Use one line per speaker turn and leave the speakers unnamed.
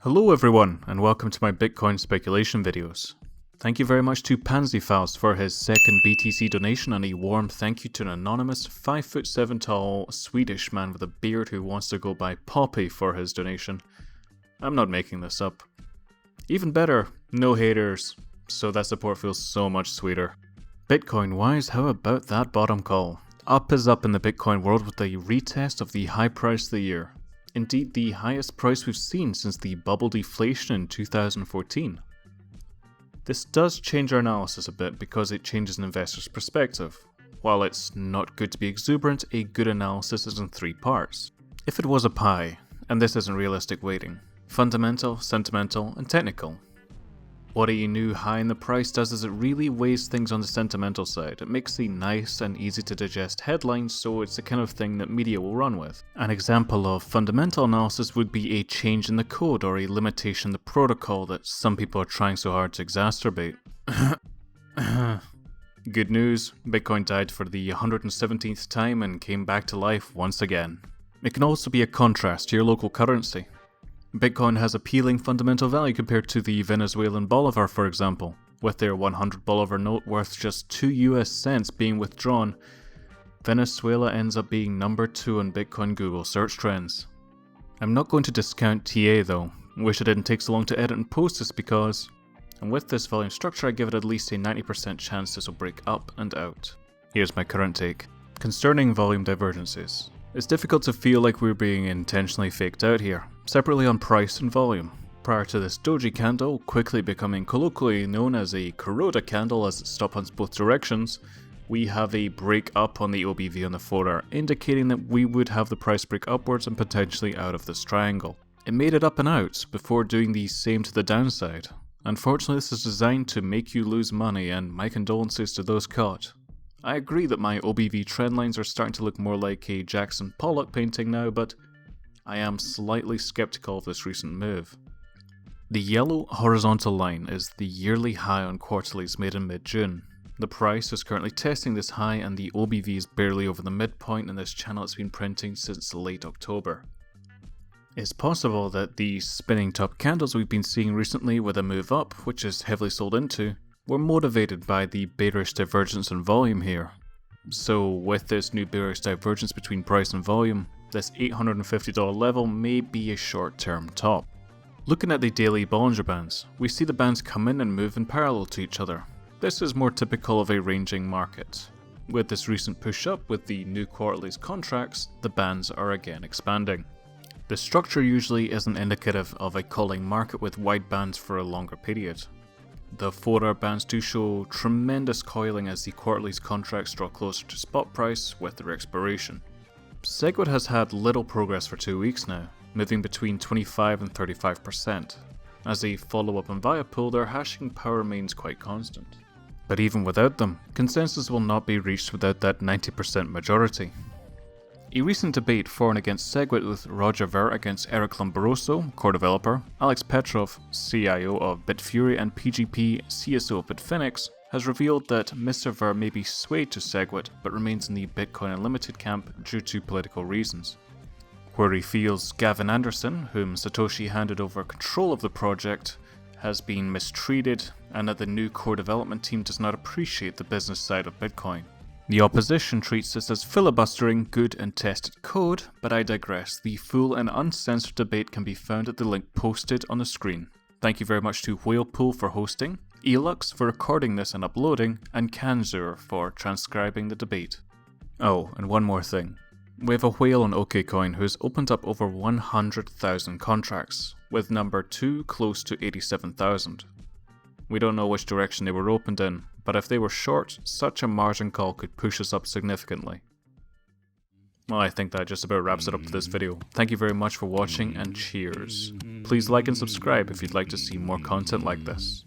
Hello everyone, and welcome to my Bitcoin speculation videos. Thank you very much to Pansyfaust for his second BTC donation, and a warm thank you to an anonymous 5'7" tall Swedish man with a beard who wants to go by Poppy for his donation. I'm not making this up. Even better, no haters, so that support feels so much sweeter. Bitcoin wise, how about that bottom call? Up is up in the Bitcoin world with a retest of the high price of the year. Indeed, the highest price we've seen since the bubble deflation in 2014. This does change our analysis a bit because it changes an investor's perspective. While it's not good to be exuberant, a good analysis is in three parts. If it was a pie, and this isn't realistic weighting, fundamental, sentimental, and technical. What a new high in the price does is it really weighs things on the sentimental side. It makes the nice and easy to digest headlines, so it's the kind of thing that media will run with. An example of fundamental analysis would be a change in the code or a limitation in the protocol that some people are trying so hard to exacerbate. Good news, Bitcoin died for the 117th time and came back to life once again. It can also be a contrast to your local currency. Bitcoin has appealing fundamental value compared to the Venezuelan bolivar, for example. With their 100 bolivar note worth just 2 US cents being withdrawn, Venezuela ends up being number 2 on Bitcoin Google search trends. I'm not going to discount TA though. Wish I didn't take so long to edit and post this because, and with this volume structure, I give it at least a 90% chance this will break up and out. Here's my current take. Concerning volume divergences. It's difficult to feel like we're being intentionally faked out here, separately on price and volume. Prior to this doji candle, quickly becoming colloquially known as a Kuroda candle as it stop hunts both directions, we have a break up on the OBV on the 4-hour, indicating that we would have the price break upwards and potentially out of this triangle. It made it up and out before doing the same to the downside. Unfortunately, this is designed to make you lose money, and my condolences to those caught. I agree that my OBV trend lines are starting to look more like a Jackson Pollock painting now, but I am slightly skeptical of this recent move. The yellow horizontal line is the yearly high on quarterlies made in mid-June. The price is currently testing this high and the OBV is barely over the midpoint in this channel it's been printing since late October. It's possible that the spinning top candles we've been seeing recently with a move up, which is heavily sold into, were motivated by the bearish divergence in volume here. So with this new bearish divergence between price and volume, this $850 level may be a short-term top. Looking at the daily Bollinger Bands, we see the bands come in and move in parallel to each other. This is more typical of a ranging market. With this recent push up with the new quarterly's contracts, the bands are again expanding. The structure usually isn't indicative of a culling market with wide bands for a longer period. The 4-hour bands do show tremendous coiling as the quarterly's contracts draw closer to spot price with their expiration. SegWit has had little progress for 2 weeks now, moving between 25 and 35%. As a follow-up on Viapool, their hashing power remains quite constant. But even without them, consensus will not be reached without that 90% majority. A recent debate for and against SegWit with Roger Ver against Eric Lombroso, core developer, Alex Petrov, CIO of Bitfury, and PGP, CSO of Bitfinex, has revealed that Mr. Ver may be swayed to SegWit but remains in the Bitcoin Unlimited camp due to political reasons. Where he feels Gavin Anderson, whom Satoshi handed over control of the project, has been mistreated and that the new core development team does not appreciate the business side of Bitcoin. The opposition treats this as filibustering good and tested code, but I digress. The full and uncensored debate can be found at the link posted on the screen. Thank you very much to Whalepool for hosting, Elux for recording this and uploading, and Kanzur for transcribing the debate. Oh, and one more thing. We have a whale on OKCoin who has opened up over 100,000 contracts, with number 2 close to 87,000. We don't know which direction they were opened in, but if they were short, such a margin call could push us up significantly. Well, I think that just about wraps it up for this video. Thank you very much for watching and cheers. Please like and subscribe if you'd like to see more content like this.